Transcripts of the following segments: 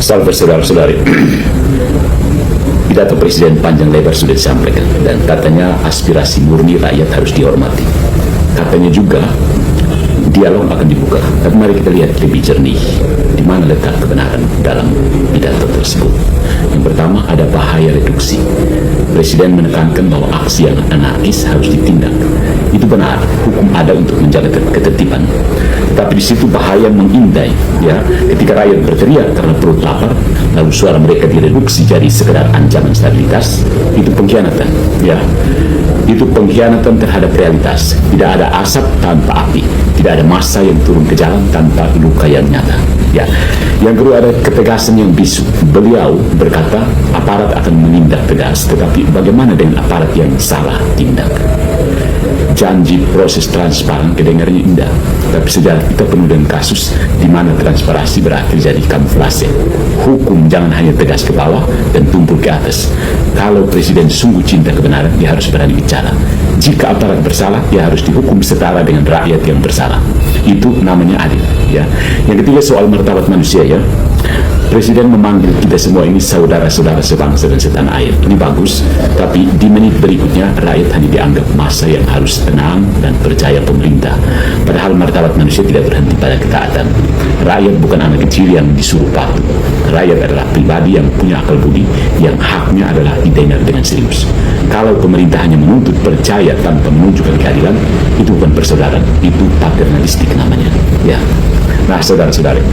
Salve saudara-saudari. Pidato Presiden panjang lebar sudah disampaikan dan katanya aspirasi murni rakyat harus dihormati. Katanya juga dialog akan dibuka. Tapi mari kita lihat lebih jernih di mana letak kebenaran dalam pidato tersebut. Yang pertama, ada bahaya reduksi. Presiden menekankan bahwa aksi yang anarkis harus ditindak. Itu benar, hukum ada untuk menjaga ketertiban. Tapi di situ bahaya mengindai, ya, ketika rakyat berteriak karena perut lapar, lalu suara mereka direduksi jadi sekedar ancaman stabilitas, itu pengkhianatan, ya. Itu pengkhianatan terhadap realitas. Tidak ada asap tanpa api, tidak ada massa yang turun ke jalan tanpa luka yang nyata, ya. Yang kedua, ada ketegasan yang bisu. Beliau berkata aparat akan menindak tegas, tetapi bagaimana dengan aparat yang salah tindak? Janji proses transparan kedengarannya indah, tapi sejarah kita penuh dengan kasus di mana transparansi berakhir jadi kamuflase. Hukum jangan hanya tegas ke bawah dan tumpul ke atas. Kalau presiden sungguh cinta kebenaran, dia harus berani bicara. Jika aparat bersalah, dia harus dihukum setara dengan rakyat yang bersalah. Itu namanya adil, ya. Yang ketiga, soal martabat manusia, ya. Presiden memanggil kita semua ini saudara-saudara sebangsa dan setanah air. Ini bagus, tapi di menit berikutnya rakyat hanya dianggap massa yang harus tenang dan percaya pemerintah. Padahal martabat manusia tidak berhenti pada ketaatan. Rakyat bukan anak kecil yang disuruh patuh. Rakyat adalah pribadi yang punya akal budi, yang haknya adalah didengar dengan serius. Kalau pemerintah hanya menuntut percaya tanpa menunjukkan keadilan, itu bukan persaudaraan, itu paternalistik namanya, ya. Nah, saudara-saudari,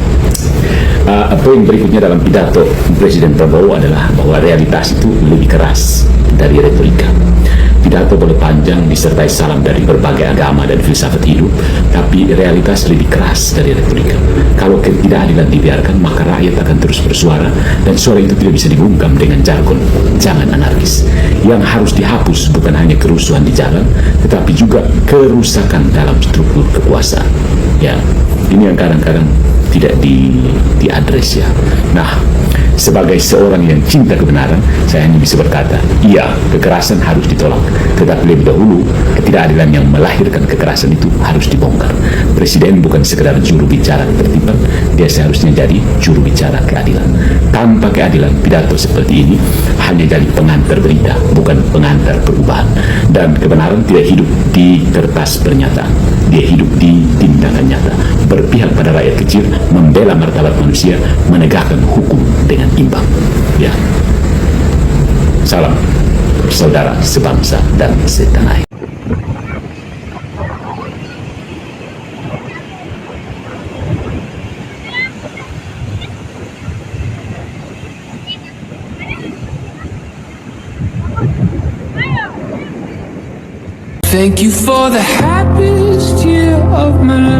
poin berikutnya dalam pidato Presiden Prabowo adalah bahwa realitas itu lebih keras dari retorika. Pidato boleh panjang disertai salam dari berbagai agama dan filsafat hidup, tapi realitas lebih keras dari retorika. Kalau ketidakadilan dibiarkan, maka rakyat akan terus bersuara, dan suara itu tidak bisa dibungkam dengan jargon jangan anarkis. Yang harus dihapus bukan hanya kerusuhan di jalan, tetapi juga kerusakan dalam struktur kekuasaan, ya. Ini yang kadang-kadang tidak diadres, ya. Nah, sebagai seorang yang cinta kebenaran, saya hanya bisa berkata, iya, kekerasan harus ditolak, tetapi lebih dahulu ketidakadilan yang melahirkan kekerasan itu harus dibongkar. Presiden bukan sekedar juru bicara ketertiban, dia seharusnya jadi juru bicara keadilan. Tanpa keadilan, pidato seperti ini hanya jadi pengantar berita, bukan pengantar perubahan. Dan kebenaran tidak hidup di kertas pernyataan, dia hidup di tindakan nyata, berpihak pada rakyat kecil, membela martabat manusia, menegakkan hukum dengan imbang, ya. Salam saudara sebangsa dan setanah air. Thank you for the happiest year of my life.